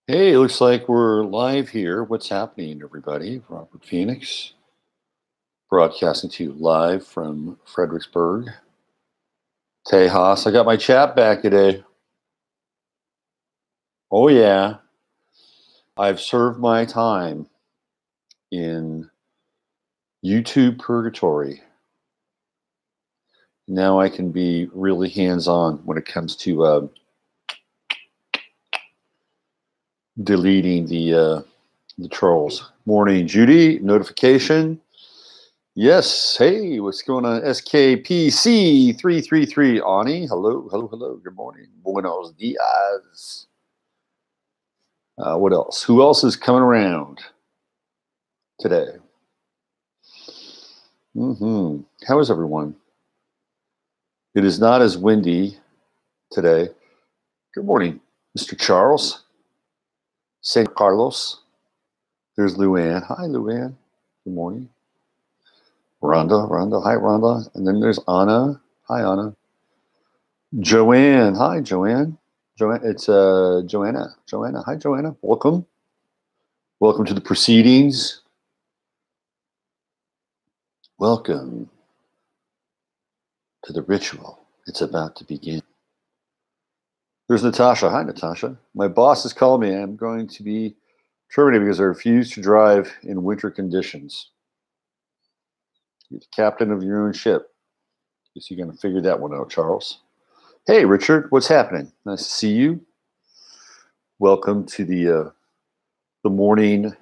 Hey, it looks like we're live here. What's happening, everybody? Robert Phoenix, broadcasting to you live from Fredericksburg, Tejas. I got my chat back today. Oh, yeah. I've served my time in YouTube purgatory. Now I can be really hands-on when it comes to deleting the trolls. Morning, Judy. Notification. Yes. Hey, what's going on? SKPC333. Ani. Hello, hello, hello. Good morning. Buenos dias. What else? Who else is coming around today? How is everyone? It is not as windy today. Good morning, Mr. Charles. St. Carlos. There's Luann. Hi, Luann. Good morning. Rhonda. Hi, Rhonda. And then there's Anna. Hi, Anna. Joanne. Hi, Joanne. It's Joanna. Joanna. Hi, Joanna. Welcome. Welcome to the proceedings. Welcome to the ritual. It's about to begin. There's Natasha. Hi, Natasha. My boss has called me. I'm going to be terminated because I refuse to drive in winter conditions. You're the captain of your own ship. Guess you're going to figure that one out, Charles. Hey, Richard. What's happening? Nice to see you. Welcome to the morning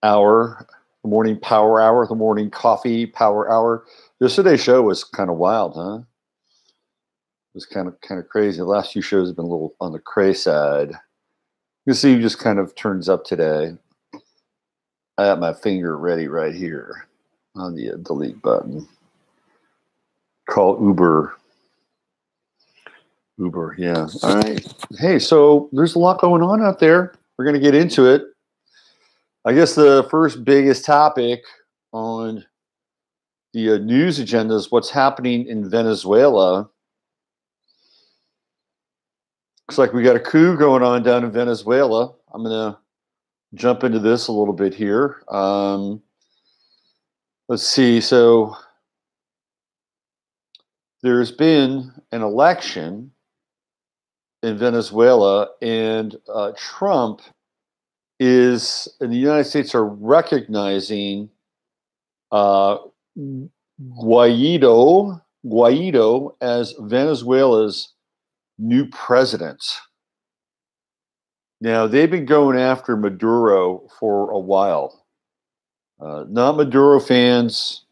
hour, the morning power hour, the morning coffee power hour. Yesterday's show was kind of wild, huh? It was kind of crazy. The last few shows have been a little on the cray side. You see, just kind of turns up today. I got my finger ready right here on the delete button. Call Uber. Uber, yeah. All right. Hey, so there's a lot going on out there. We're going to get into it. I guess the first biggest topic on the news agenda is what's happening in Venezuela. Looks like we got a coup going on down in Venezuela. I'm going to jump into this a little bit here. Let's see. So there's been an election in Venezuela, and Trump is, in the United States, are recognizing Guaido as Venezuela's new president. Now, they've been going after Maduro for a while. Not Maduro fans,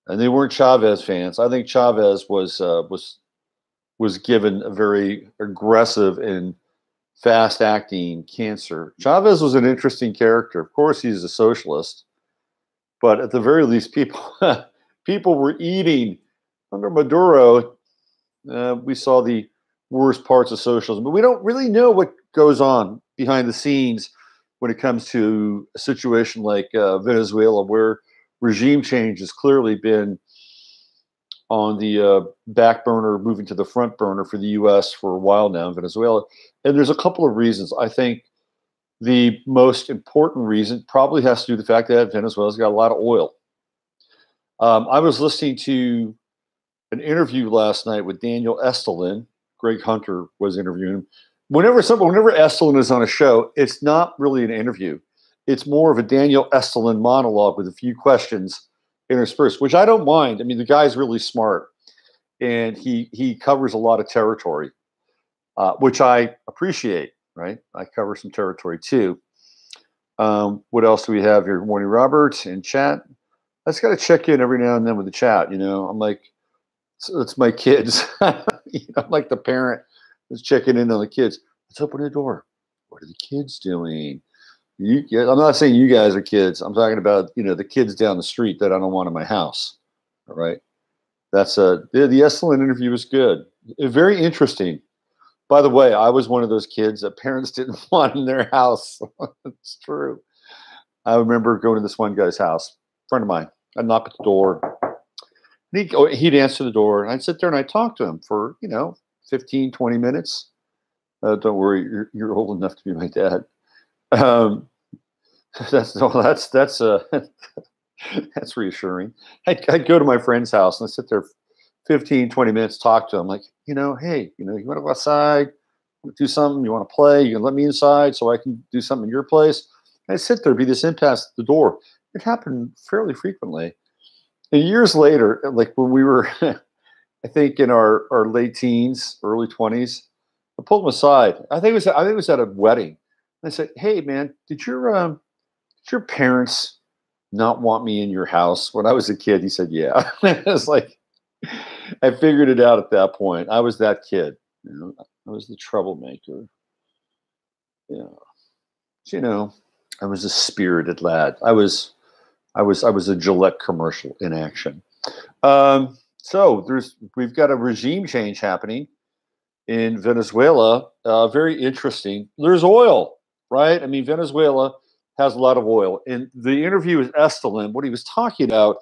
and they weren't Chavez fans. I think Chavez was given a very aggressive and fast-acting cancer. Chavez was an interesting character. Of course, he's a socialist, but at the very least, people were eating under Maduro. We saw the worst parts of socialism, but we don't really know what goes on behind the scenes when it comes to a situation like Venezuela, where regime change has clearly been on the back burner, moving to the front burner for the U.S. for a while now in Venezuela. And there's a couple of reasons. I think the most important reason probably has to do with the fact that Venezuela's got a lot of oil. I was listening to an interview last night with Daniel Estulin. Greg Hunter was interviewing him. Whenever Estulin is on a show, it's not really an interview. It's more of a Daniel Estulin monologue with a few questions interspersed, which I don't mind. I mean, the guy's really smart, and he covers a lot of territory, which I appreciate, right? I cover some territory too. What else do we have here? Good morning, Robert, in chat. I just got to check in every now and then with the chat. I'm like, it's my kids. I'm like the parent that's checking in on the kids. Let's open the door. What are the kids doing? I'm not saying you guys are kids. I'm talking about, the kids down the street that I don't want in my house. All right. That's the Esalen interview was good. Very interesting. By the way, I was one of those kids that parents didn't want in their house. It's true. I remember going to this one guy's house, friend of mine. I'd knock at the door. He'd answer the door, and I'd sit there and I'd talk to him for, 15, 20 minutes. Don't worry, you're old enough to be my dad. Um, that's that's reassuring. I'd go to my friend's house and I'd sit there 15, 20 minutes, talk to him like, hey, you want to go outside, do something, you want to play, you can let me inside so I can do something in your place. And I'd sit there, be this impasse at the door. It happened fairly frequently. And years later, like when we were, I think in our late teens, early 20s, I pulled him aside. I think it was at a wedding. I said, "Hey, man, did your parents not want me in your house when I was a kid?" He said, "Yeah." It's like I figured it out at that point. I was that kid. I was the troublemaker. Yeah, but, I was a spirited lad. I was a Gillette commercial in action. So we've got a regime change happening in Venezuela. Very interesting. There's oil, right? I mean, Venezuela has a lot of oil. In the interview with Estelin, what he was talking about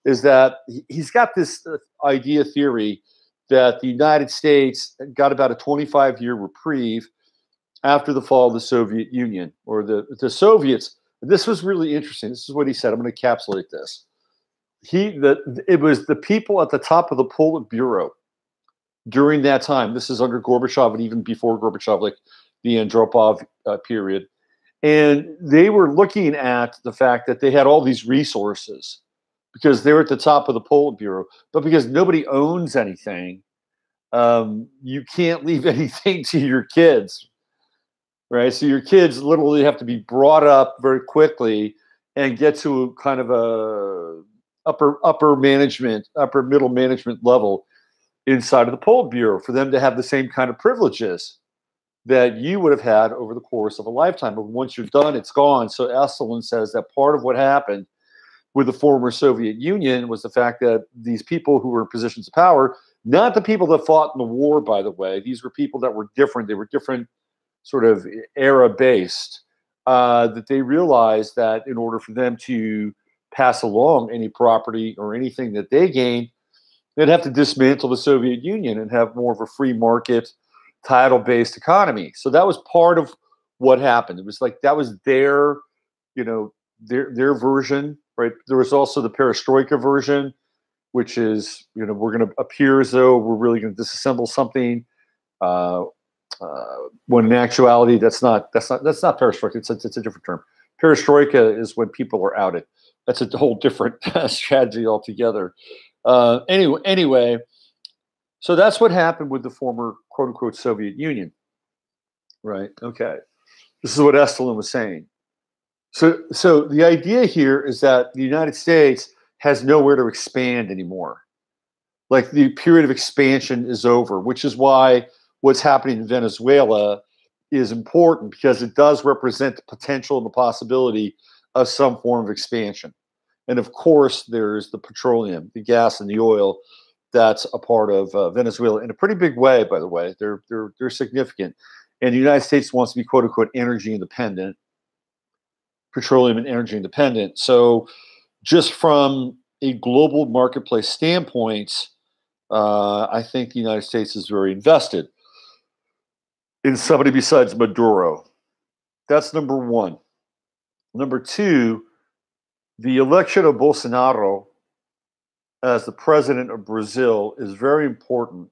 is that he's got this idea theory that the United States got about a 25-year reprieve after the fall of the Soviet Union, or the Soviets. This was really interesting. This is what he said. I'm going to encapsulate this. It was the people at the top of the Politburo during that time. This is under Gorbachev and even before Gorbachev, like the Andropov period. And they were looking at the fact that they had all these resources because they were at the top of the Politburo. But because nobody owns anything, you can't leave anything to your kids, right? So your kids literally have to be brought up very quickly and get to kind of a upper middle management level inside of the Politburo for them to have the same kind of privileges that you would have had over the course of a lifetime. But once you're done, it's gone. So Esselin says that part of what happened with the former Soviet Union was the fact that these people who were in positions of power, not the people that fought in the war, by the way, these were people that were different. They were different sort of era-based, that they realized that in order for them to pass along any property or anything that they gained, they'd have to dismantle the Soviet Union and have more of a free market, title-based economy. So that was part of what happened. It was like that was their version, right? There was also the perestroika version, which is, we're going to appear as though we're really going to disassemble something, when in actuality that's not perestroika. It's a different term. Perestroika is when people are outed. That's a whole different strategy altogether. Anyway, so that's what happened with the former quote unquote Soviet Union, right? Okay, this is what Estelin was saying. So the idea here is that the United States has nowhere to expand anymore. Like the period of expansion is over, which is why what's happening in Venezuela is important, because it does represent the potential and the possibility of some form of expansion. And of course, there's the petroleum, the gas, and the oil that's a part of Venezuela in a pretty big way. By the way, they're significant, and the United States wants to be quote unquote energy independent, petroleum and energy independent. So, just from a global marketplace standpoint, I think the United States is very invested in somebody besides Maduro. That's number one. Number two, the election of Bolsonaro as the president of Brazil is very important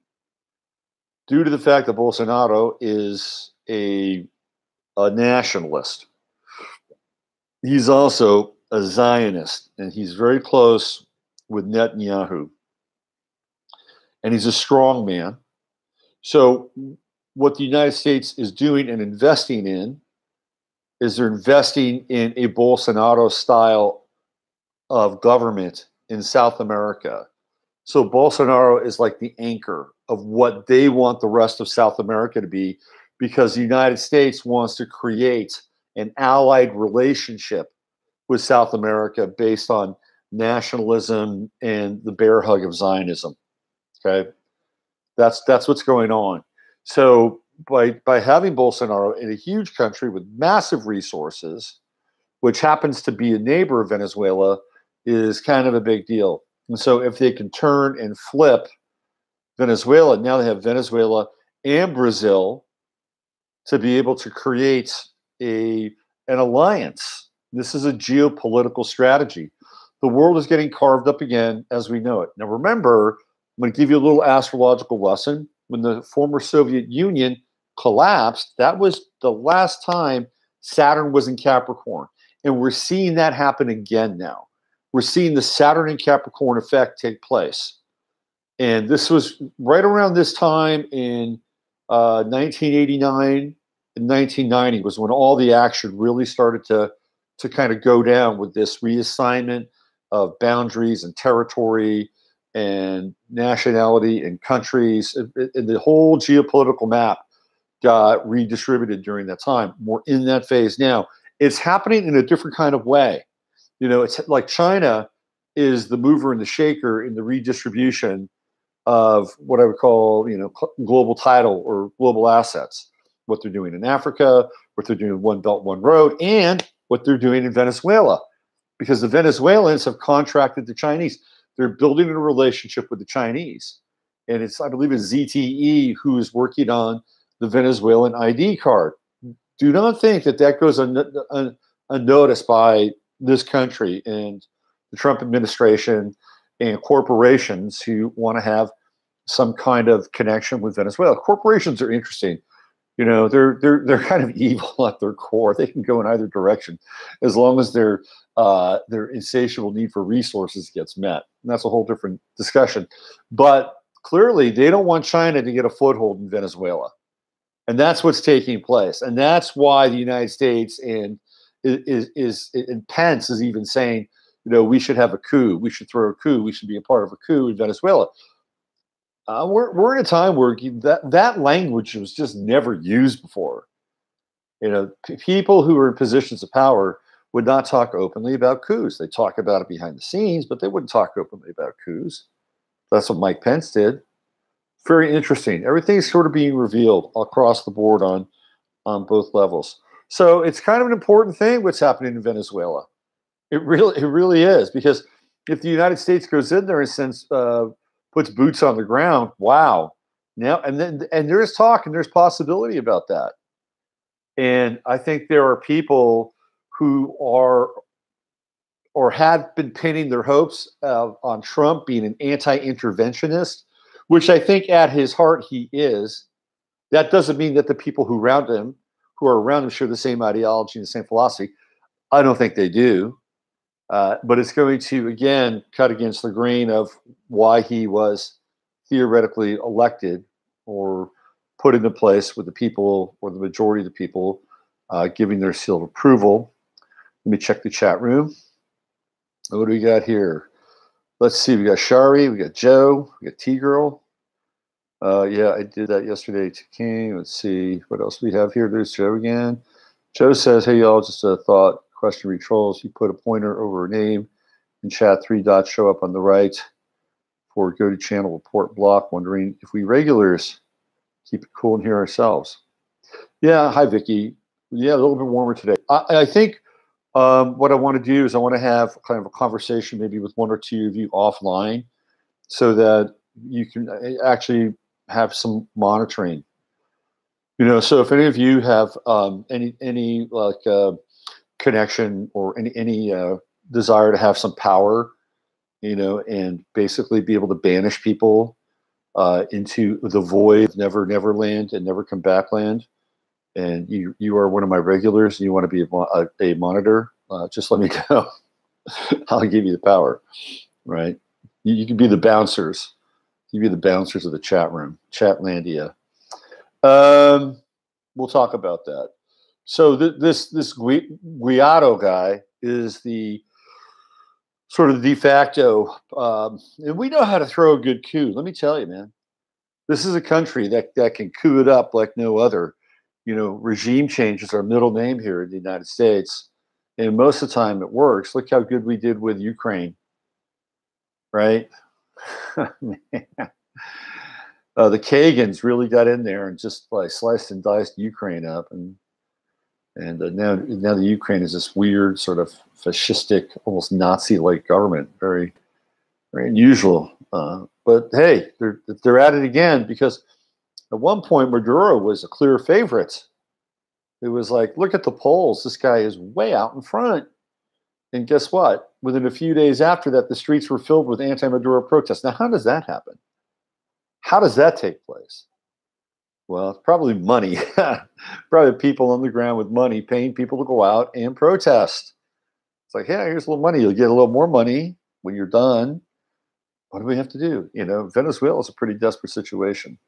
due to the fact that Bolsonaro is a nationalist. He's also a Zionist, and he's very close with Netanyahu. And he's a strong man. So what the United States is doing and investing in is they're investing in a Bolsonaro style of government in South America. So Bolsonaro is like the anchor of what they want the rest of South America to be, because the United States wants to create an allied relationship with South America based on nationalism and the bear hug of Zionism. Okay, that's what's going on. So by having Bolsonaro in a huge country with massive resources, which happens to be a neighbor of Venezuela, is kind of a big deal. And so if they can turn and flip Venezuela, now they have Venezuela and Brazil to be able to create an alliance. This is a geopolitical strategy. The world is getting carved up again as we know it. Now, remember, I'm going to give you a little astrological lesson. When the former Soviet Union collapsed, that was the last time Saturn was in Capricorn. And we're seeing that happen again now. We're seeing the Saturn in Capricorn effect take place. And this was right around this time in 1989 and 1990 was when all the action really started to kind of go down with this reassignment of boundaries and territory and nationality and countries. And the whole geopolitical map got redistributed during that time. We're in that phase now. It's happening in a different kind of way. You know, it's like China is the mover and the shaker in the redistribution of what I would call, you know, global title or global assets. What they're doing in Africa, what they're doing in One Belt, One Road, and what they're doing in Venezuela. Because the Venezuelans have contracted the Chinese. They're building a relationship with the Chinese. And it's, I believe it's ZTE who is working on the Venezuelan ID card. Do not think that that goes unnoticed by this country and the Trump administration and corporations who want to have some kind of connection with Venezuela. Corporations are interesting. You know, they're kind of evil at their core. They can go in either direction as long as their insatiable need for resources gets met. And that's a whole different discussion. But clearly, they don't want China to get a foothold in Venezuela. And that's what's taking place. And that's why the United States and Pence is even saying, you know, we should have a coup. We should throw a coup. We should be a part of a coup in Venezuela. We're in a time where that language was just never used before. You know, people who are in positions of power would not talk openly about coups. They talk about it behind the scenes, but they wouldn't talk openly about coups. That's what Mike Pence did. Very interesting. Everything's sort of being revealed across the board on both levels. So it's kind of an important thing what's happening in Venezuela. It really is, because if the United States goes in there and sends puts boots on the ground, wow. Now and there's talk and there's possibility about that. And I think there are people who are or had been pinning their hopes on Trump being an anti-interventionist, which I think at his heart he is. That doesn't mean that the people who are around him share the same ideology and the same philosophy. I don't think they do. But it's going to, again, cut against the grain of why he was theoretically elected or put into place with the people or the majority of the people giving their seal of approval. Let me check the chat room. What do we got here? Let's see. We got Shari. We got Joe. We got T-Girl. Yeah, I did that yesterday to King. Let's see. What else we have here? There's Joe again. Joe says, hey, y'all, just a thought. Question re trolls. You put a pointer over a name in chat, 3 dots show up on the right for go to channel report block. Wondering if we regulars keep it cool and hear ourselves. Yeah, hi Vicky. Yeah, a little bit warmer today. I think what I want to do is I want to have kind of a conversation maybe with 1 or 2 of you offline so that you can actually have some monitoring. You know, so if any of you have any like connection or any desire to have some power, you know, and basically be able to banish people into the void, never land and never come back land, and you are one of my regulars and you want to be a monitor, just let me know. I'll give you the power, right? You can be the bouncers. You can be the bouncers of the chat room, Chatlandia. We'll talk about that. So this Guaido guy is the sort of de facto, and we know how to throw a good coup. Let me tell you, man, this is a country that can coup it up like no other. You know, regime change is our middle name here in the United States, and most of the time it works. Look how good we did with Ukraine, right? The Kagans really got in there and just like sliced and diced Ukraine up, and now the Ukraine is this weird sort of fascistic, almost Nazi-like government. Very, very unusual. But hey, they're at it again, because at one point Maduro was a clear favorite. It was like, look at the polls. This guy is way out in front. And guess what? Within a few days after that, the streets were filled with anti-Maduro protests. Now, how does that happen? How does that take place? Well, it's probably money. Probably people on the ground with money paying people to go out and protest. It's like, yeah, here's a little money. You'll get a little more money when you're done. What do we have to do? Venezuela is a pretty desperate situation.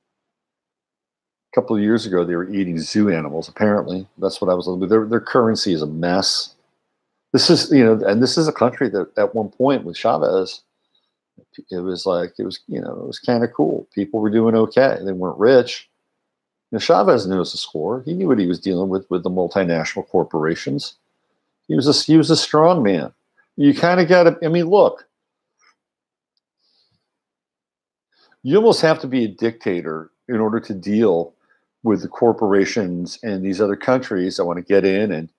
A couple of years ago, they were eating zoo animals. Apparently, that's what I was. Their currency is a mess. This is, and this is a country that at one point with Chavez, it was kind of cool. People were doing okay. They weren't rich. Chavez knew his score. He knew what he was dealing with the multinational corporations. He was a strong man. You kind of got to. I mean, look. You almost have to be a dictator in order to deal with the corporations and these other countries that want to get in and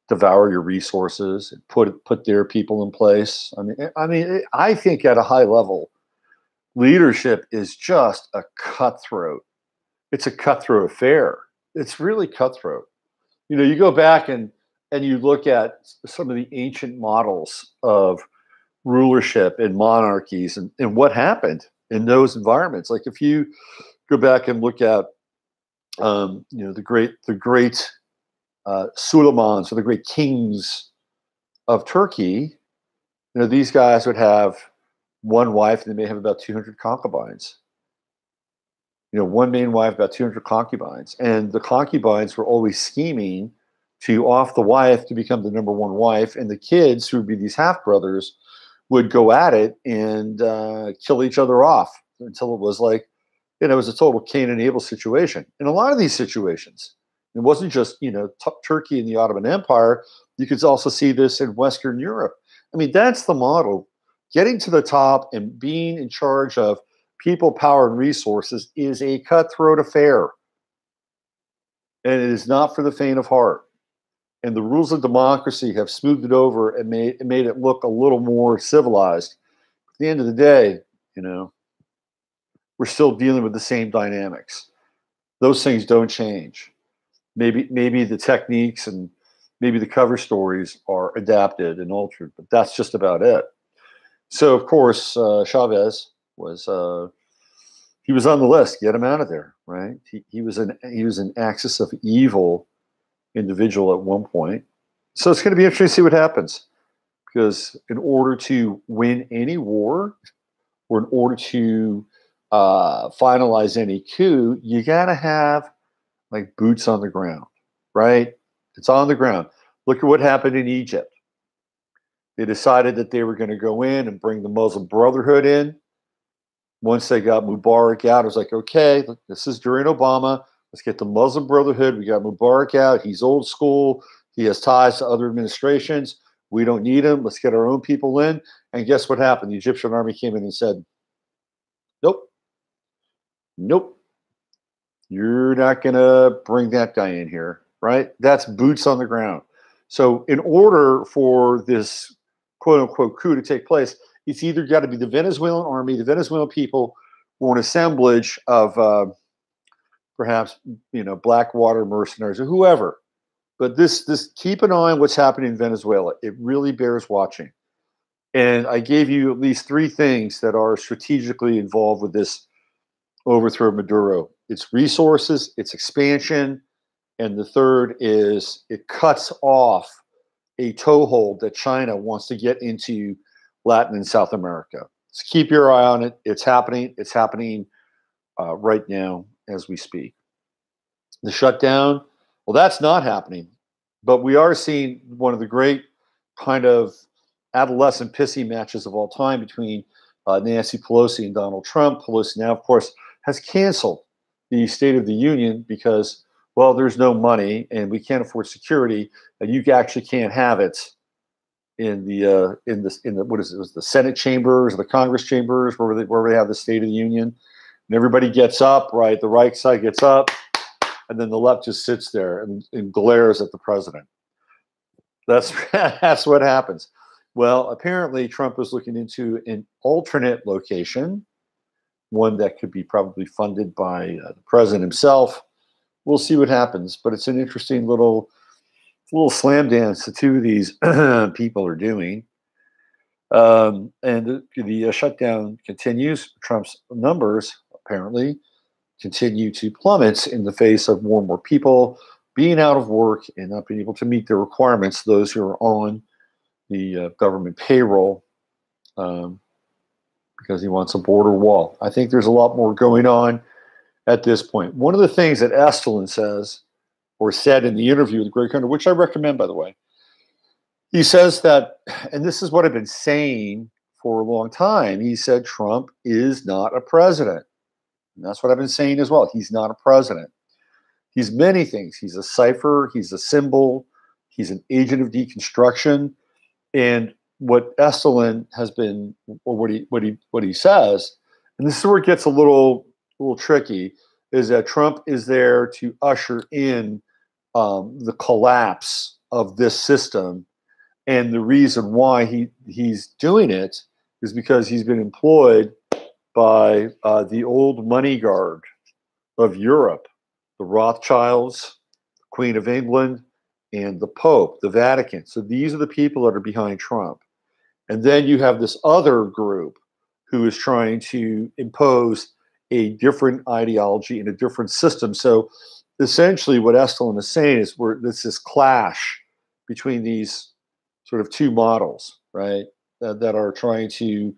devour your resources and put their people in place. I think at a high level, leadership is just a cutthroat. It's a cutthroat affair. It's really cutthroat. You go back and you look at some of the ancient models of rulership and monarchies and what happened in those environments. Like if you go back and look at the great Suleimans, or the great kings of Turkey, these guys would have one wife and they may have about 200 concubines. One main wife, about 200 concubines. And the concubines were always scheming to off the wife to become the number one wife. And the kids, who would be these half-brothers, would go at it and kill each other off until it was like, it was a total Cain and Abel situation. In a lot of these situations, it wasn't just, Turkey and the Ottoman Empire. You could also see this in Western Europe. I mean, that's the model. Getting to the top and being in charge of people, power, and resources is a cutthroat affair. And it is not for the faint of heart. And the rules of democracy have smoothed it over and made it look a little more civilized. At the end of the day, we're still dealing with the same dynamics. Those things don't change. Maybe the techniques and maybe the cover stories are adapted and altered, but that's just about it. So, of course, Chavez was he was on the list. Get him out of there, right? He was an axis of evil individual at one point. So it's going to be interesting to see what happens, because in order to win any war, or in order to finalize any coup, you got to have like boots on the ground, right? It's on the ground. Look at what happened in Egypt. They decided that they were going to go in and bring the Muslim Brotherhood in. Once they got Mubarak out, it was like, okay, this is during Obama. Let's get the Muslim Brotherhood. We got Mubarak out. He's old school. He has ties to other administrations. We don't need him. Let's get our own people in. And guess what happened? The Egyptian army came in and said, nope. You're not going to bring that guy in here, right? That's boots on the ground. So in order for this quote-unquote coup to take place, it's either got to be the Venezuelan army, the Venezuelan people, or an assemblage of perhaps Blackwater mercenaries or whoever. But this keep an eye on what's happening in Venezuela. It really bears watching. And I gave you at least 3 things that are strategically involved with this overthrow of Maduro. It's resources, it's expansion, and the third is it cuts off a toehold that China wants to get into Latin and South America. So keep your eye on it. It's happening. It's happening right now as we speak. The shutdown, well, that's not happening. But we are seeing one of the great kind of adolescent pissy matches of all time between Nancy Pelosi and Donald Trump. Pelosi now, of course, has canceled the State of the Union because, well, there's no money and we can't afford security, and you actually can't have it in the what is it? It was the Senate chambers, or the Congress chambers, where they have the State of the Union, and everybody gets up, right? The right side gets up, and then the left just sits there and glares at the president. That's what happens. Well, apparently Trump is looking into an alternate location, one that could be probably funded by the president himself, we'll see what happens. But it's an interesting little slam dance the two of these people are doing. And the shutdown continues. Trump's numbers apparently continue to plummet in the face of more and more people being out of work and not being able to meet their requirements, those who are on the government payroll, because he wants a border wall. I think there's a lot more going on at this point. One of the things that Estlin says, or said in the interview with Greg Hunter, which I recommend, by the way, he says that, and this is what I've been saying for a long time, he said Trump is not a president. And that's what I've been saying as well. He's not a president. He's many things. He's a cipher. He's a symbol. He's an agent of deconstruction. And what Estlin has been, or what he says, and this is where it gets a little tricky, is that Trump is there to usher in the collapse of this system. And the reason why he's doing it is because he's been employed by the old money guard of Europe, the Rothschilds, the Queen of England, and the Pope, the Vatican. So these are the people that are behind Trump. And then you have this other group who is trying to impose a different ideology and a different system. So essentially what Estlin is saying is there's this clash between these sort of two models, right, that are trying to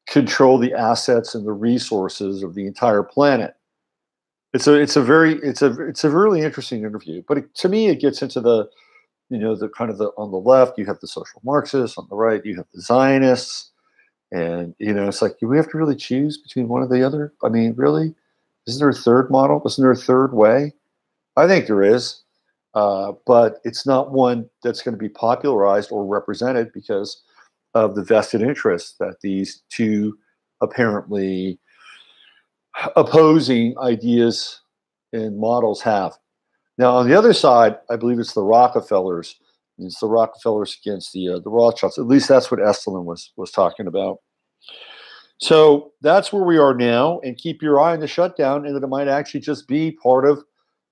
control the assets and the resources of the entire planet. It's a really interesting interview, but to me it gets into the kind of on the left you have the social Marxists, on the right you have the Zionists, and it's like, do we have to really choose between one or the other? I mean, really, isn't there a third model? Isn't there a third way? I think there is, but it's not one that's going to be popularized or represented because of the vested interests that these two apparently opposing ideas and models have. Now, on the other side, I believe it's the Rockefellers. It's the Rockefellers against the Rothschilds. At least that's what Estlin was talking about. So that's where we are now. And keep your eye on the shutdown, and that it might actually just be part of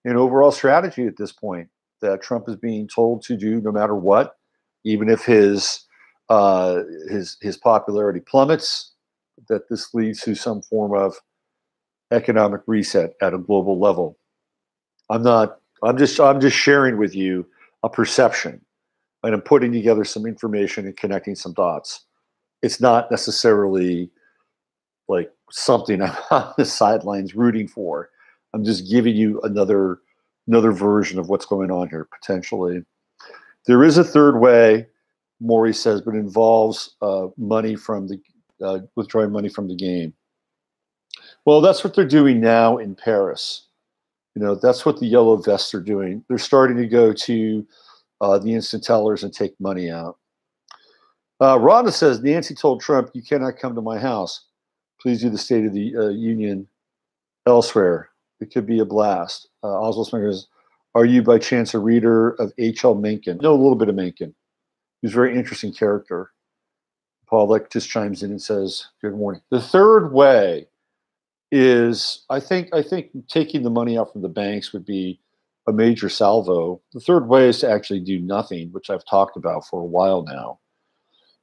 an overall strategy at this point that Trump is being told to do no matter what, even if his popularity plummets, that this leads to some form of economic reset at a global level. I'm just sharing with you a perception, and I'm putting together some information and connecting some dots. It's not necessarily like something I'm on the sidelines rooting for. I'm just giving you another version of what's going on here potentially. There is a third way, Maury says, but it involves money from the withdrawing money from the game. Well, that's what they're doing now in Paris. That's what the yellow vests are doing. They're starting to go to the instant tellers and take money out. Rhonda says, Nancy told Trump, you cannot come to my house. Please do the State of the Union elsewhere. It could be a blast. Oswald Smith says, are you by chance a reader of H.L. Mencken? Know a little bit of Mencken. He's a very interesting character. Paul Leck just chimes in and says, good morning. The third way is, I think taking the money out from the banks would be a major salvo. The third way is to actually do nothing, which I've talked about for a while now.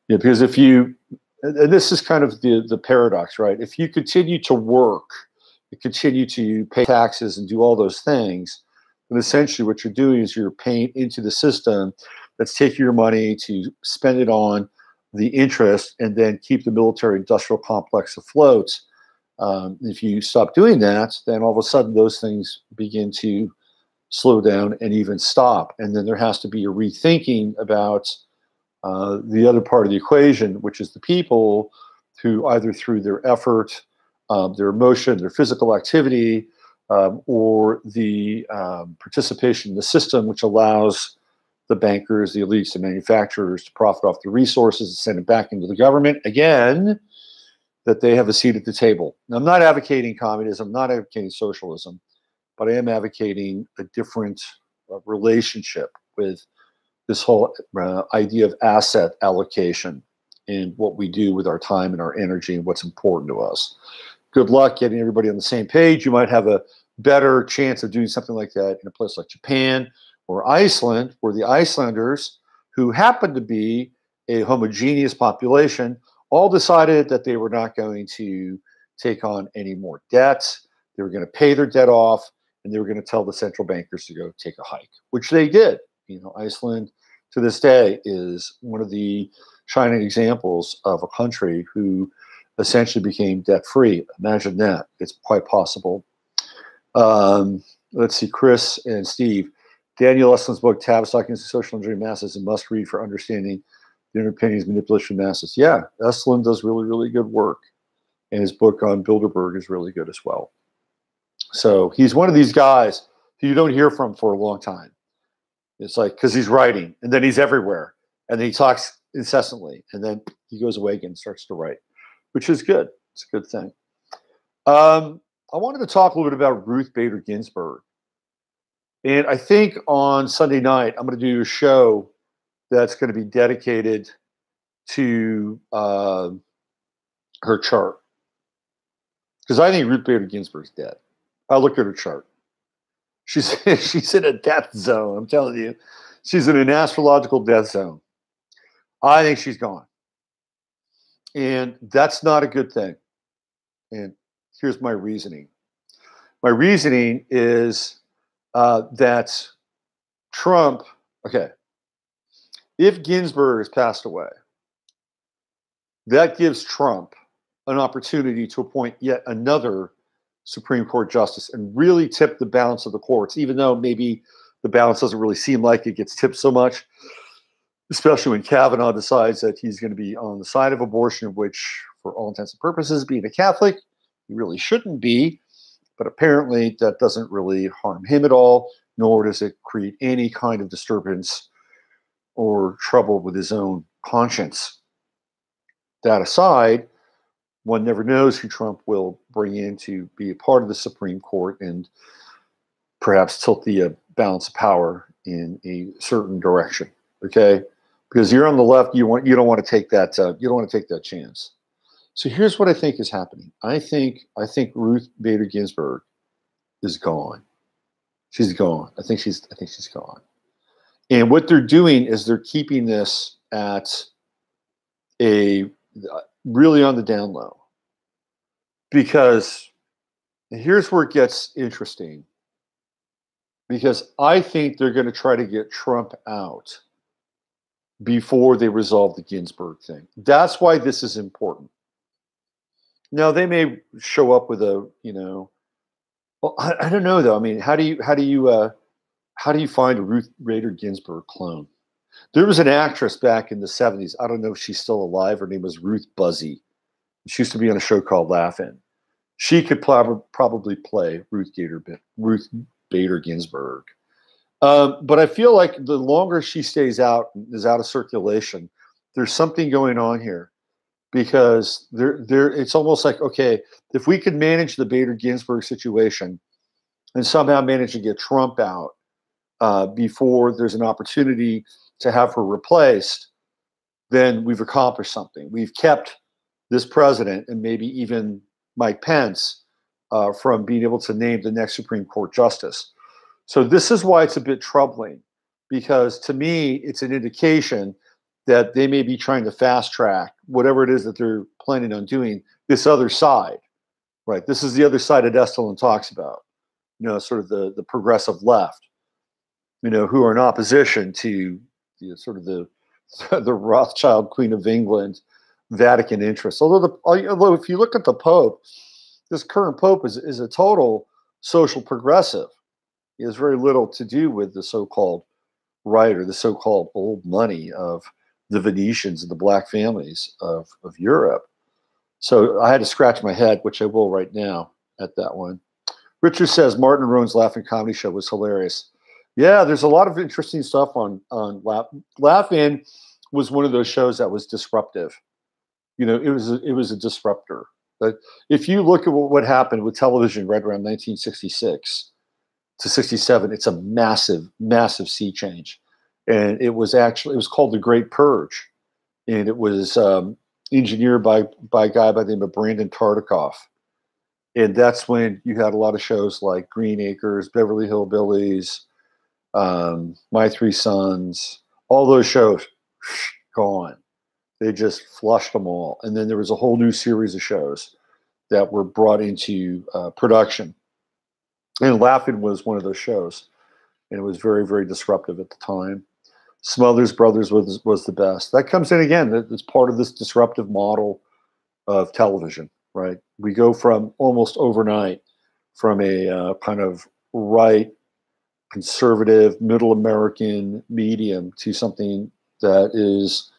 Because if you, and this is kind of the paradox, right? If you continue to work, you continue to pay taxes and do all those things, then essentially what you're doing is you're paying into the system that's taking your money to spend it on the interest and then keep the military industrial complex afloat. If you stop doing that, then all of a sudden those things begin to slow down and even stop. And then there has to be a rethinking about the other part of the equation, which is the people who either through their effort, their emotion, their physical activity, or the participation in the system, which allows the bankers, the elites, the manufacturers to profit off the resources and send it back into the government. Again, that they have a seat at the table. Now, I'm not advocating communism, I'm not advocating socialism, but I am advocating a different relationship with this whole idea of asset allocation and what we do with our time and our energy and what's important to us. good luck getting everybody on the same page. You might have a better chance of doing something like that in a place like Japan or Iceland, where the Icelanders, who happen to be a homogeneous population, all decided that they were not going to take on any more debts. They were going to pay their debt off, and they were going to tell the central bankers to go take a hike, which they did. Iceland to this day is one of the shining examples of a country who essentially became debt-free. Imagine that. It's quite possible. Let's see, Chris and Steve. Daniel Eslin's book, Tavistock Against the Social Engineering Masses, a must-read for understanding the underpinnings manipulation of masses. Yeah, Eslin does really, really good work. And his book on Bilderberg is really good as well. So he's one of these guys who you don't hear from for a long time. It's like, because he's writing, and then he's everywhere, and then he talks incessantly, and then he goes away again and starts to write, which is good. It's a good thing. I wanted to talk a little bit about Ruth Bader Ginsburg. And I think on Sunday night, I'm going to do a show that's going to be dedicated to her chart. Because I think Ruth Bader Ginsburg's dead. I looked at her chart. She's in a death zone. I'm telling you. She's in an astrological death zone. I think she's gone. And that's not a good thing. And here's my reasoning. My reasoning is that Trump, okay, if Ginsburg has passed away, that gives Trump an opportunity to appoint yet another Supreme Court justice and really tip the balance of the courts, even though maybe the balance doesn't really seem like it gets tipped so much, especially when Kavanaugh decides that he's going to be on the side of abortion, which for all intents and purposes, being a Catholic, he really shouldn't be. But apparently that doesn't really harm him at all, nor does it create any kind of disturbance or trouble with his own conscience. That aside, one never knows who Trump will bring in to be a part of the Supreme Court and perhaps tilt the balance of power in a certain direction. Okay, because you're on the left, you don't want to take that chance. So here's what I think is happening. I think Ruth Bader Ginsburg is gone. She's gone. I think she's gone. And what they're doing is they're keeping this at a really on the down low. Because here's where it gets interesting. Because I think they're going to try to get Trump out before they resolve the Ginsburg thing. That's why this is important. Now they may show up with a, well, I don't know though. I mean, how do you find a Ruth Bader Ginsburg clone? There was an actress back in the 70s. I don't know if she's still alive. Her name was Ruth Buzzy. She used to be on a show called Laugh-In. She could probably play Ruth Bader Ginsburg. But I feel like the longer she stays out, is out of circulation, there's something going on here. Because it's almost like, okay, if we could manage the Bader Ginsburg situation and somehow manage to get Trump out before there's an opportunity to have her replaced, then we've accomplished something. We've kept this president and maybe even Mike Pence from being able to name the next Supreme Court justice. So this is why it's a bit troubling, because to me, it's an indication that they may be trying to fast track whatever it is that they're planning on doing, this other side, right? This is the other side that Estlin talks about, sort of the progressive left, who are in opposition to sort of the Rothschild Queen of England Vatican interests. Although if you look at the Pope, this current Pope is a total social progressive. He has very little to do with the so-called right or the so-called old money of the Venetians and the black families of Europe. So I had to scratch my head, which I will right now at that one. Richard says Martin Rowan's Laugh-In comedy show was hilarious. Yeah, there's a lot of interesting stuff on Laugh-In was one of those shows that was disruptive. It was a disruptor. But if you look at what happened with television right around 1966 to 67, it's a massive, massive sea change. And it was called The Great Purge. And it was engineered by a guy by the name of Brandon Tartikoff. And that's when you had a lot of shows like Green Acres, Beverly Hillbillies, My Three Sons, all those shows gone. They just flushed them all. And then there was a whole new series of shows that were brought into production. And Laugh-In was one of those shows. And it was very, very disruptive at the time. Smothers Brothers was the best. That comes in again. It's part of this disruptive model of television, right? We go from almost overnight from a kind of right, conservative, middle American medium to something that is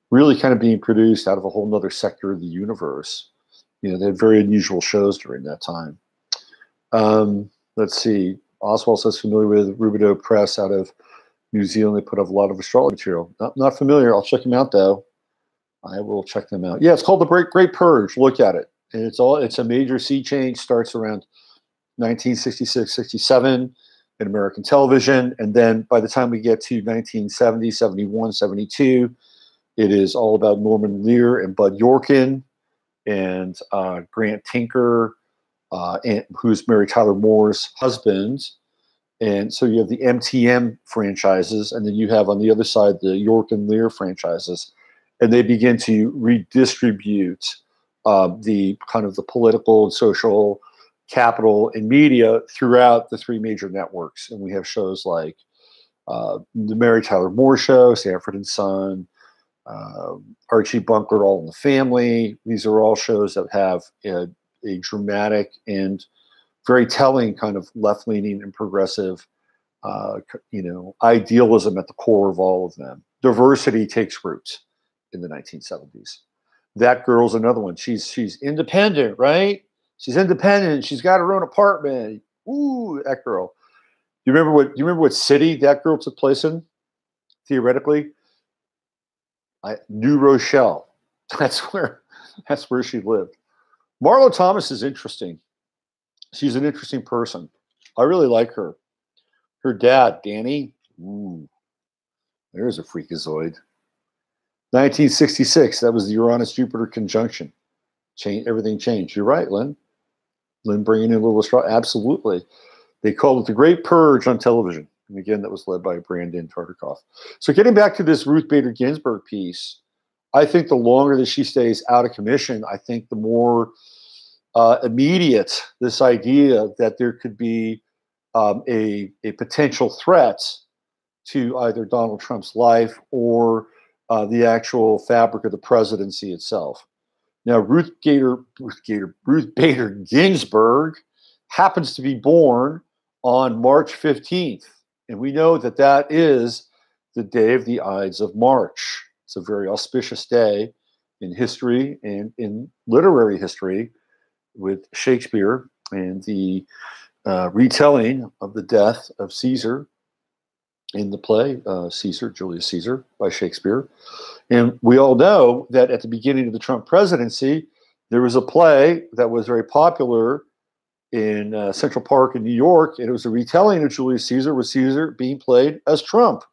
really kind of being produced out of a whole nother sector of the universe. You know, they had very unusual shows during that time. Let's see. Oswald says familiar with Rubidoux Press out of New Zealand. They put up a lot of astrology material. Not familiar. I'll check them out though. I will check them out. Yeah, it's called The Great Purge. Look at it. And it's a major sea change. Starts around 1966, 67 in American television. And then by the time we get to 1970, 71, 72, it is all about Norman Lear and Bud Yorkin and Grant Tinker, who's Mary Tyler Moore's husband. And so you have the MTM franchises, and then you have on the other side the York and Lear franchises, and they begin to redistribute the kind of the political and social capital and media throughout the three major networks. And we have shows like the Mary Tyler Moore Show, Sanford and Son, Archie Bunker, All in the Family. These are all shows that have a dramatic and very telling kind of left-leaning and progressive, idealism at the core of all of them. Diversity takes roots in the 1970s. That Girl's another one. She's independent, right? She's independent. She's got her own apartment. Ooh, that girl. Do you remember what city That Girl took place in? Theoretically, New Rochelle. That's where she lived. Marlo Thomas is interesting. She's an interesting person. I really like her. Her dad, Danny. Ooh, there's a freakazoid. 1966. That was the Uranus-Jupiter conjunction. Everything changed. You're right, Lynn. Lynn bringing in a little straw. Absolutely. They called it the Great Purge on television. And again, that was led by Brandon Tartikoff. So getting back to this Ruth Bader Ginsburg piece, I think the longer that she stays out of commission, I think the more immediate this idea that there could be a potential threat to either Donald Trump's life or the actual fabric of the presidency itself. Now, Ruth Bader Ginsburg happens to be born on March 15th. And we know that that is the day of the Ides of March. It's a very auspicious day in history and in literary history with Shakespeare and the retelling of the death of Caesar in the play Julius Caesar by Shakespeare. And we all know that at the beginning of the Trump presidency, there was a play that was very popular in Central Park in New York, and it was a retelling of Julius Caesar, with Caesar being played as Trump,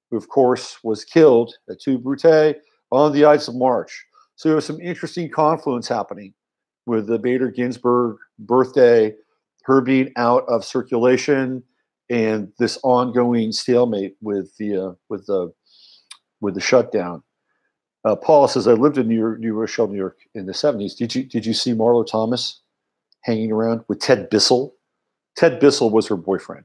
who, of course, was killed at Tu Brute on the Ides of March. So there was some interesting confluence happening with the Bader Ginsburg birthday, her being out of circulation, and this ongoing stalemate with the shutdown. Paul says, "I lived in New Rochelle, New York, in the '70s. Did you see Marlo Thomas hanging around with Ted Bissell? Ted Bissell was her boyfriend,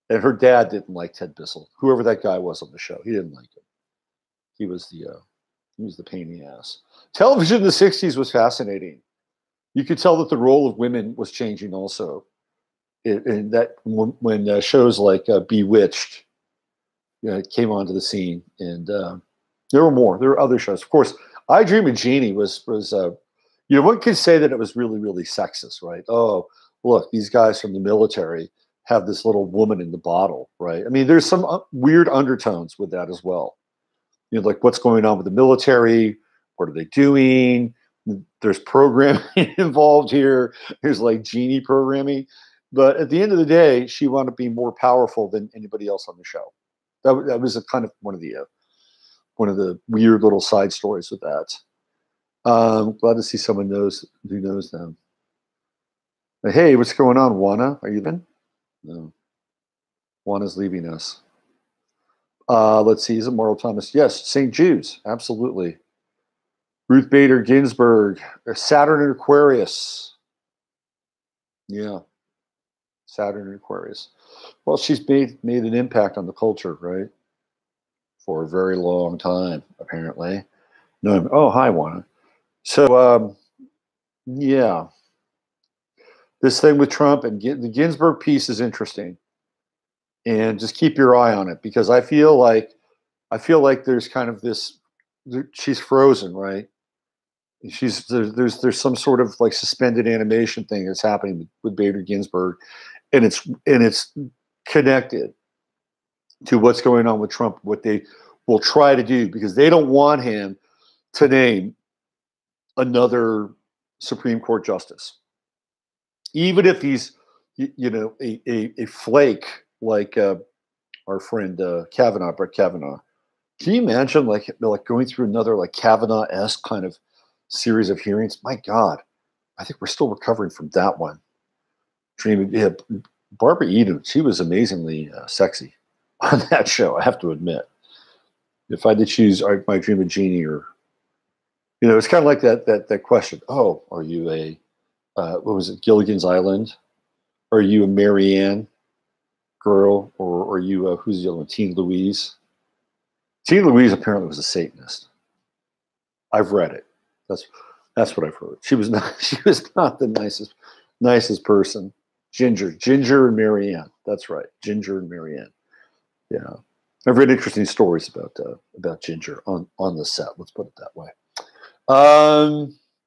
and her dad didn't like Ted Bissell. Whoever that guy was on the show, he didn't like him. He was the pain in the ass. Television in the '60s was fascinating. You could tell that the role of women was changing also. And that when shows like Bewitched came onto the scene, and there were more. There were other shows. Of course, I Dream of Jeannie was one could say that it was really, really sexist, right? Oh, look, these guys from the military have this little woman in the bottle, right? I mean, there's some weird undertones with that as well. Like what's going on with the military? What are they doing? There's programming involved here. There's like genie programming. But at the end of the day, she wound up being more powerful than anybody else on the show. That was a kind of one of the weird little side stories with that. Glad to see someone who knows them. Hey, what's going on, Juana? Are you there? No, Juana's leaving us. Let's see. Is it Moral Thomas? Yes, St. Jude's. Absolutely. Ruth Bader Ginsburg. Saturn and Aquarius. Yeah, Saturn and Aquarius. Well, she's made an impact on the culture, right? For a very long time, apparently. No, oh, hi, Juana. So, yeah, this thing with Trump and the Ginsburg piece is interesting, and just keep your eye on it because I feel like there's kind of this. She's frozen, right? She's there's some sort of like suspended animation thing that's happening with Bader Ginsburg, and it's connected to what's going on with Trump. What they will try to do because they don't want him to name another Supreme Court justice, even if he's a flake like our friend Kavanaugh, Brett Kavanaugh. Can you imagine like going through another like Kavanaugh-esque kind of series of hearings? My God, I think we're still recovering from that one. Dream, yeah, Barbara Eden, she was amazingly sexy on that show. I have to admit, if I had to choose, I might dream of Jeannie or it's kind of like that question. Oh, are you a what was it, Gilligan's Island? Are you a Marianne girl, or are you who's the other one? Teen Louise. Teen Louise apparently was a Satanist. I've read it. That's what I've heard. She was not. She was not the nicest person. Ginger and Marianne. That's right. Ginger and Marianne. Yeah, I've read interesting stories about Ginger on the set. Let's put it that way.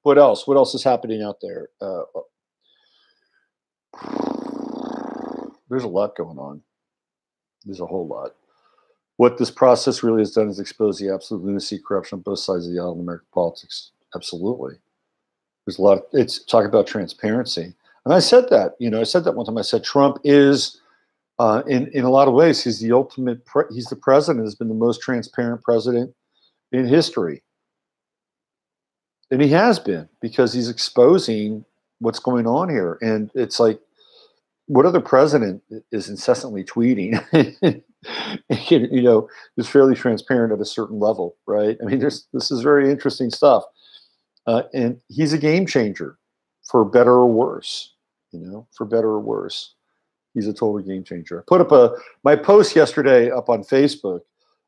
What else? What else is happening out there? There's a lot going on. There's a whole lot. What this process really has done is expose the absolute lunacy, corruption on both sides of the aisle in American politics. Absolutely. There's a lot. It's talk about transparency. And I said that, I said that one time. I said Trump is, in a lot of ways, he's the ultimate. He's the president. Has been the most transparent president in history, and he has been because he's exposing what's going on here. And it's like, what other president is incessantly tweeting? Is fairly transparent at a certain level, right? I mean, this is very interesting stuff, and he's a game changer, for better or worse. For better or worse, he's a total game changer. I put up my post yesterday up on Facebook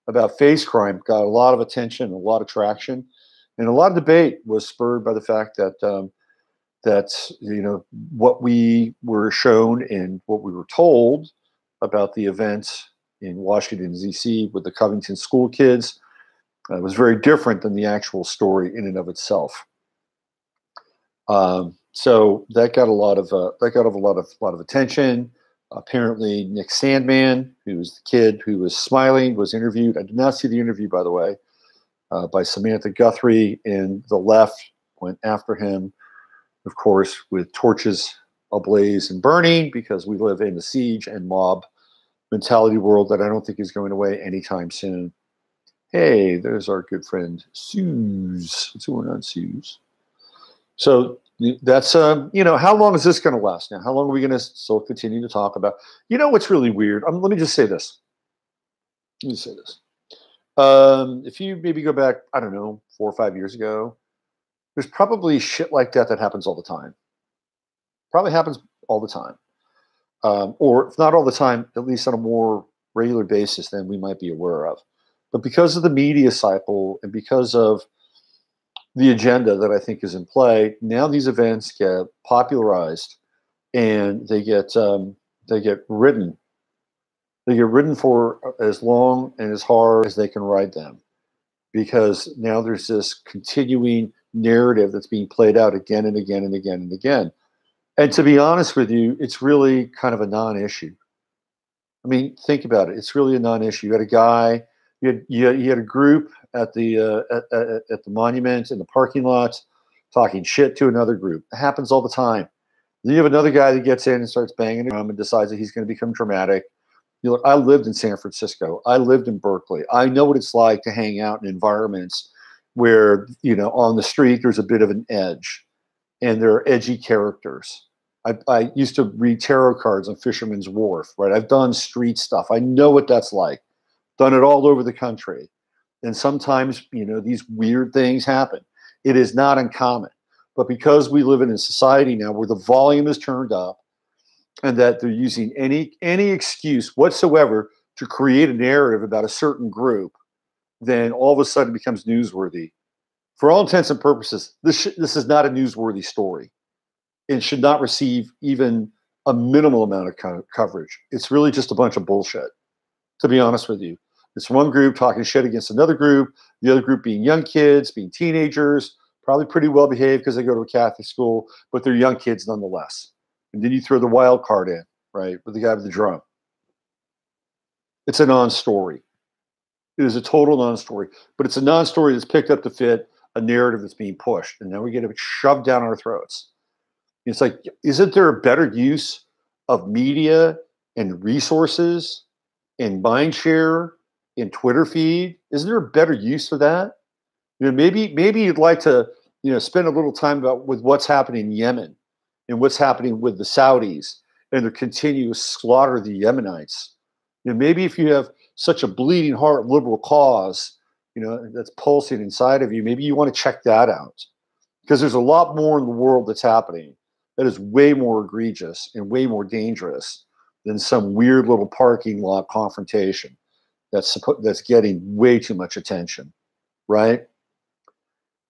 about face crime, got a lot of attention, a lot of traction, and a lot of debate was spurred by the fact that what we were shown and what we were told about the events in Washington, D.C. with the Covington school kids was very different than the actual story in and of itself. So that got a lot of attention. Apparently, Nick Sandman, who was the kid who was smiling, was interviewed. I did not see the interview, by the way, by Samantha Guthrie, and the left went after him, of course, with torches ablaze and burning, because we live in a siege and mob mentality world that I don't think is going away anytime soon. Hey, there's our good friend Suze. What's going on, Suze? So that's how long is this going to last now? How long are we going to still continue to talk about? What's really weird? Let me just say this. If you maybe go back, I don't know, 4 or 5 years ago, there's probably shit like that happens all the time. Probably happens all the time. Or if not all the time, at least on a more regular basis than we might be aware of. But because of the media cycle and because of the agenda that I think is in play, now these events get popularized and they get written. They get written for as long and as hard as they can write them, because now there's this continuing narrative that's being played out again and again and again and again. And to be honest with you, it's really kind of a non-issue. I mean, think about it. It's really a non-issue. You had a guy, you had a group at the monument in the parking lot talking shit to another group. It happens all the time. Then you have another guy that gets in and starts banging the drum and decides that he's going to become dramatic. I lived in San Francisco. I lived in Berkeley. I know what it's like to hang out in environments where, on the street, there's a bit of an edge and there are edgy characters. I used to read tarot cards on Fisherman's Wharf, right? I've done street stuff. I know what that's like. Done it all over the country. And sometimes, these weird things happen. It is not uncommon. But because we live in a society now where the volume is turned up and that they're using any excuse whatsoever to create a narrative about a certain group, then all of a sudden it becomes newsworthy. For all intents and purposes, this is not a newsworthy story. It should not receive even a minimal amount of coverage. It's really just a bunch of bullshit, to be honest with you. It's one group talking shit against another group, the other group being young kids, being teenagers, probably pretty well behaved because they go to a Catholic school, but they're young kids nonetheless. And then you throw the wild card in, right, with the guy with the drum. It's a non-story. It is a total non-story, but it's a non-story that's picked up to fit a narrative that's being pushed, and now we get it shoved down our throats. It's like, isn't there a better use of media and resources and mind share and Twitter feed? Isn't there a better use for that? Maybe you'd like to, spend a little time with what's happening in Yemen and what's happening with the Saudis and their continuous slaughter of the Yemenites. Maybe if you have such a bleeding heart liberal cause, that's pulsing inside of you, maybe you want to check that out, because there's a lot more in the world that's happening that is way more egregious and way more dangerous than some weird little parking lot confrontation that's getting way too much attention, right?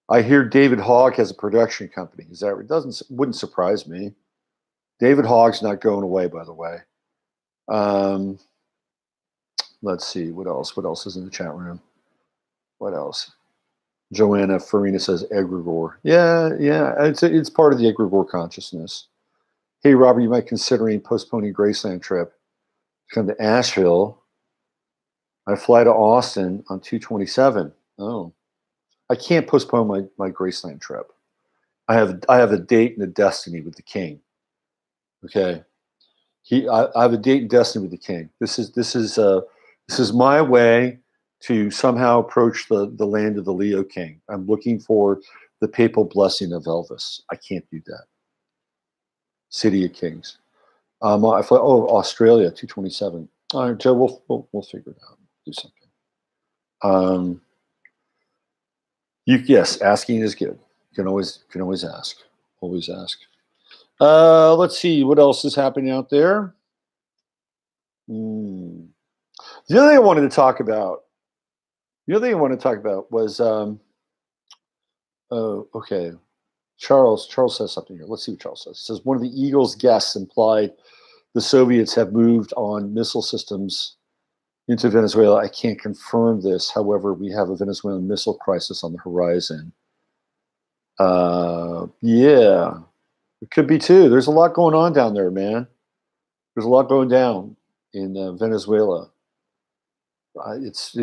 I hear David Hogg has a production company. Is that right? Wouldn't surprise me. David Hogg's not going away, by the way. Let's see, what else? What else is in the chat room? What else? Joanna Farina says egregore. Yeah, it's part of the egregore consciousness. Hey, Robert, you might considering postponing Graceland trip. Come to Asheville. I fly to Austin on 2/27. Oh, I can't postpone my Graceland trip. I have a date and a destiny with the king. Okay, I have a date and destiny with the king. This is my way to somehow approach the land of the Leo King. I'm looking for the papal blessing of Elvis. I can't do that. City of Kings. I fly. Oh, Australia, 2/27. All right, Joe, we'll figure it out. Do something. Yes, asking is good. You can always ask. Always ask. Let's see what else is happening out there. The other thing I wanted to talk about. Was okay. Charles says something here. Let's see what Charles says. He says one of the Eagle's guests implied the Soviets have moved on missile systems into Venezuela. I can't confirm this. However, we have a Venezuelan missile crisis on the horizon. Yeah, it could be too. There's a lot going on down there, man. There's a lot going down in Venezuela. It's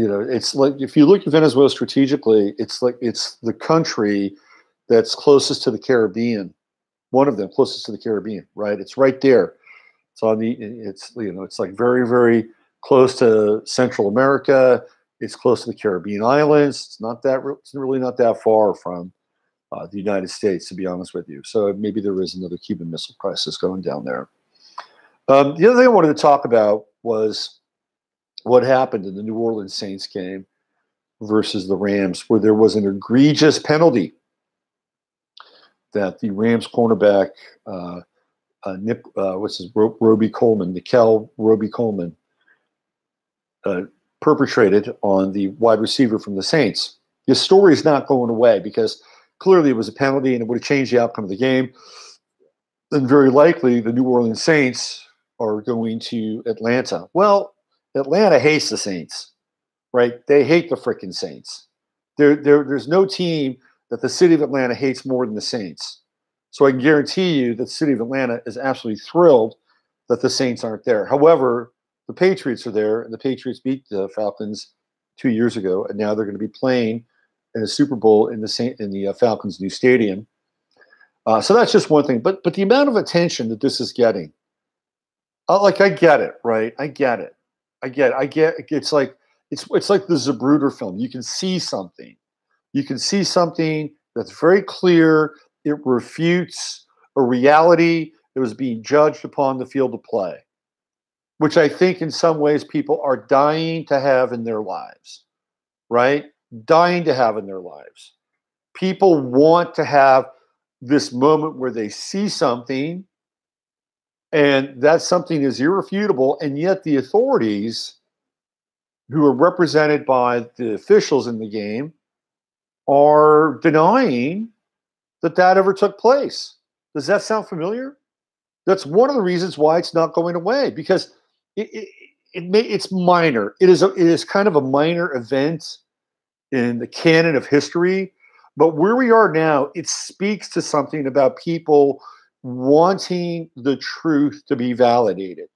like, if you look at Venezuela strategically, it's the country that's closest to the Caribbean. One of them closest to the Caribbean, right? It's right there. It's like very, very close to Central America. It's close to the Caribbean islands. It's really not that far from the United States, to be honest with you. So maybe there is another Cuban Missile Crisis going down there. The other thing I wanted to talk about was what happened in the New Orleans Saints game versus the Rams, where there was an egregious penalty that the Rams cornerback, Nickel Roby Coleman, perpetrated on the wide receiver from the Saints. His story is not going away because clearly it was a penalty and it would have changed the outcome of the game. And very likely the New Orleans Saints are going to Atlanta. Well, Atlanta hates the Saints, right? They hate the freaking Saints. There's no team that the city of Atlanta hates more than the Saints. So I can guarantee you that the city of Atlanta is absolutely thrilled that the Saints aren't there. However, the Patriots are there, and the Patriots beat the Falcons 2 years ago, and now they're going to be playing in a Super Bowl in the Falcons' new stadium. So that's just one thing. But the amount of attention that this is getting, I get it, right? I get it. It's like the Zapruder film. You can see something. You can see something that's very clear. It refutes a reality that was being judged upon the field of play, which I think in some ways people are dying to have in their lives, right? Dying to have in their lives. People want to have this moment where they see something and that something is irrefutable, and yet the authorities, who are represented by the officials in the game, are denying that that ever took place. Does that sound familiar? That's one of the reasons why it's not going away, because it's minor. It is kind of a minor event in the canon of history, but where we are now, it speaks to something about people wanting the truth to be validated.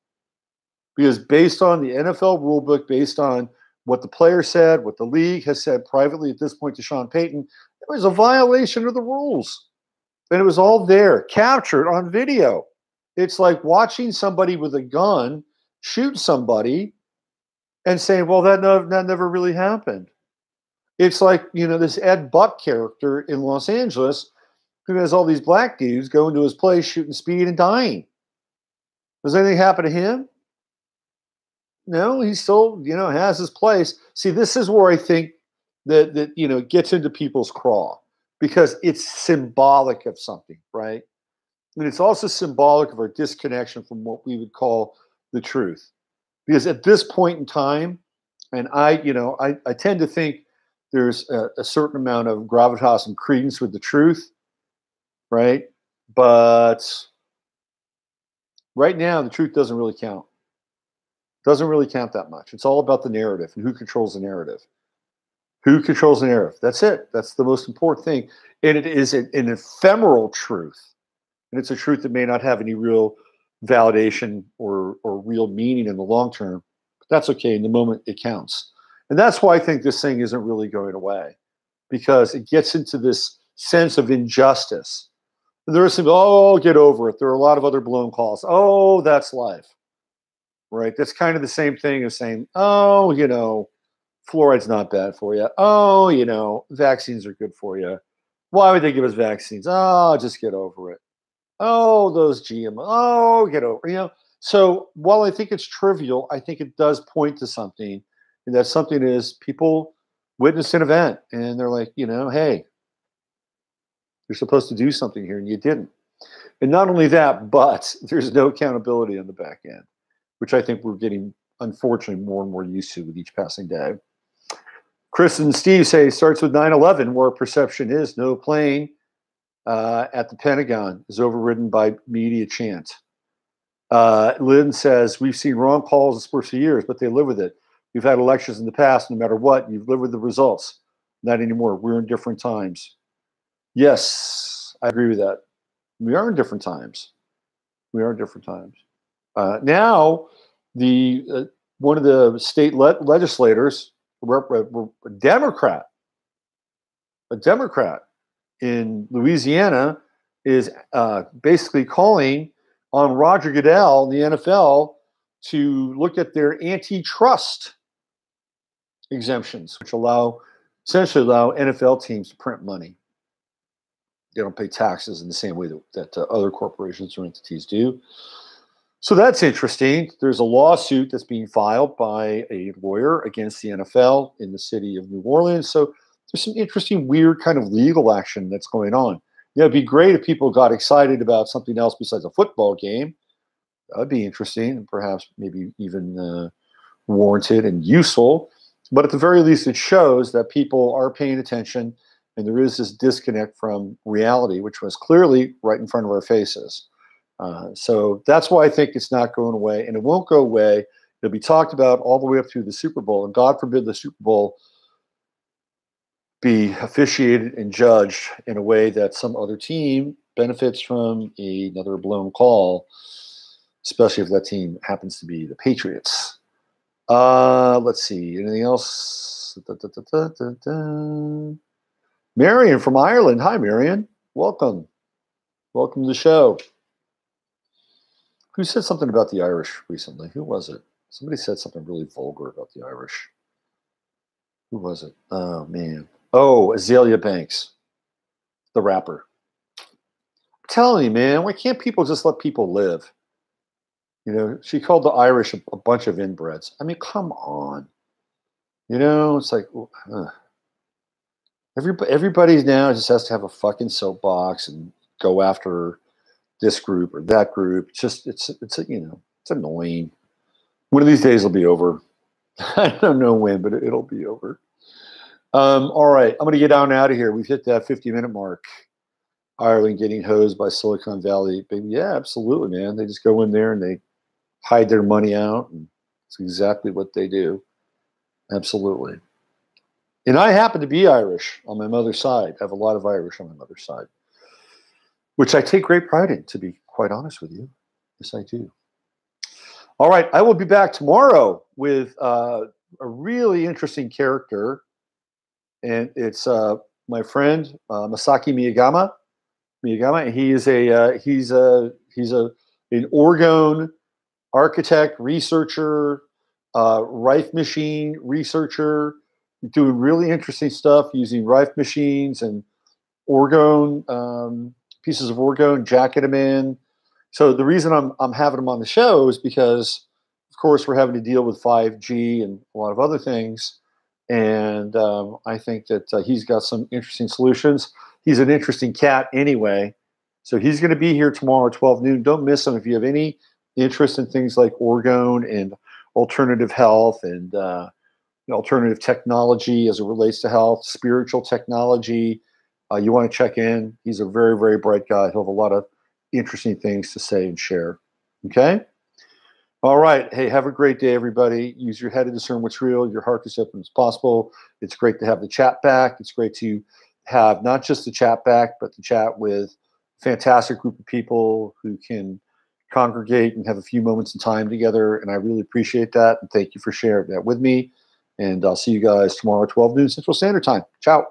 Because based on the NFL rulebook, based on what the player said, what the league has said privately at this point to Sean Payton, it was a violation of the rules. And it was all there, captured on video. It's like watching somebody with a gun shoot somebody and saying, well, that never really happened. It's like, this Ed Buck character in Los Angeles who has all these black dudes going to his place, shooting speed and dying. Does anything happen to him? No, he still, has his place. See, this is where I think that gets into people's craw, because it's symbolic of something, right? And it's also symbolic of our disconnection from what we would call the truth. Because at this point in time, and I tend to think there's a certain amount of gravitas and credence with the truth, right? But right now, the truth doesn't really count. Doesn't really count that much. It's all about the narrative and who controls the narrative. Who controls the narrative? That's it. That's the most important thing. And it is an ephemeral truth. And it's a truth that may not have any real validation or real meaning in the long term. But that's okay. In the moment, it counts. And that's why I think this thing isn't really going away, because it gets into this sense of injustice. There is some, get over it. There are a lot of other blown calls. Oh, that's life. Right? That's kind of the same thing as saying, fluoride's not bad for you. Oh, vaccines are good for you. Why would they give us vaccines? Oh, just get over it. Oh, those GMO. Oh, get over it. So while I think it's trivial, I think it does point to something. And that something is people witnessed an event and they're like, hey, you're supposed to do something here and you didn't. And not only that, but there's no accountability on the back end, which I think we're getting, unfortunately, more and more used to with each passing day. Chris and Steve say it starts with 9/11, where perception is no plane at the Pentagon is overridden by media chant. Lynn says, we've seen wrong calls in sports for years, but they live with it. We've had elections in the past. No matter what, you've lived with the results. Not anymore. We're in different times. Yes, I agree with that. We are in different times. We are in different times. Now, one of the state legislators, a Democrat in Louisiana, is basically calling on Roger Goodell and the NFL to look at their antitrust exemptions, which essentially allow NFL teams to print money. They don't pay taxes in the same way that other corporations or entities do. So that's interesting. There's a lawsuit that's being filed by a lawyer against the NFL in the city of New Orleans. So there's some interesting, weird kind of legal action that's going on. It'd be great if people got excited about something else besides a football game. That'd be interesting and perhaps maybe even warranted and useful. But at the very least, it shows that people are paying attention and there is this disconnect from reality, which was clearly right in front of our faces. So that's why I think it's not going away, and it won't go away. It'll be talked about all the way up through the Super Bowl, and God forbid the Super Bowl be officiated and judged in a way that some other team benefits from another blown call, especially if that team happens to be the Patriots. Let's see. Anything else? Marion from Ireland. Hi, Marion. Welcome. Welcome to the show. Who said something about the Irish recently? Who was it? Somebody said something really vulgar about the Irish. Who was it? Oh, man. Oh, Azalea Banks, the rapper. telling you, man, why can't people just let people live? You know, she called the Irish a bunch of inbreds. I mean, come on. You know, it's like everybody now just has to have a fucking soapbox and go after this group or that group. It's you know, it's annoying. One of these days it'll be over. I don't know when, but it'll be over. All right, I'm going to get on out of here. We've hit that 50-minute mark. Ireland getting hosed by Silicon Valley. Baby, yeah, absolutely, man. They just go in there and they hide their money out, and it's exactly what they do. Absolutely. And I happen to be Irish on my mother's side. I have a lot of Irish on my mother's side, which I take great pride in, to be quite honest with you. Yes, I do. All right, I will be back tomorrow with a really interesting character, and it's my friend Masaki Miyagama. And he is an orgone architect, researcher, Rife machine researcher, doing really interesting stuff using Rife machines and orgone pieces of orgone, jacking them in. So the reason I'm having him on the show is because, of course, we're having to deal with 5G and a lot of other things, and I think that he's got some interesting solutions. He's an interesting cat anyway. So he's going to be here tomorrow at 12 noon. Don't miss him if you have any interest in things like orgone and alternative health and alternative technology as it relates to health, spiritual technology. You want to check in. He's a very, very bright guy. He'll have a lot of interesting things to say and share. Okay? All right. Hey, have a great day, everybody. Use your head to discern what's real, your heart to step as possible. It's great to have the chat back. It's great to have not just the chat back, but the chat with a fantastic group of people who can congregate and have a few moments in time together. And I really appreciate that. And thank you for sharing that with me. And I'll see you guys tomorrow at 12 noon Central Standard Time. Ciao.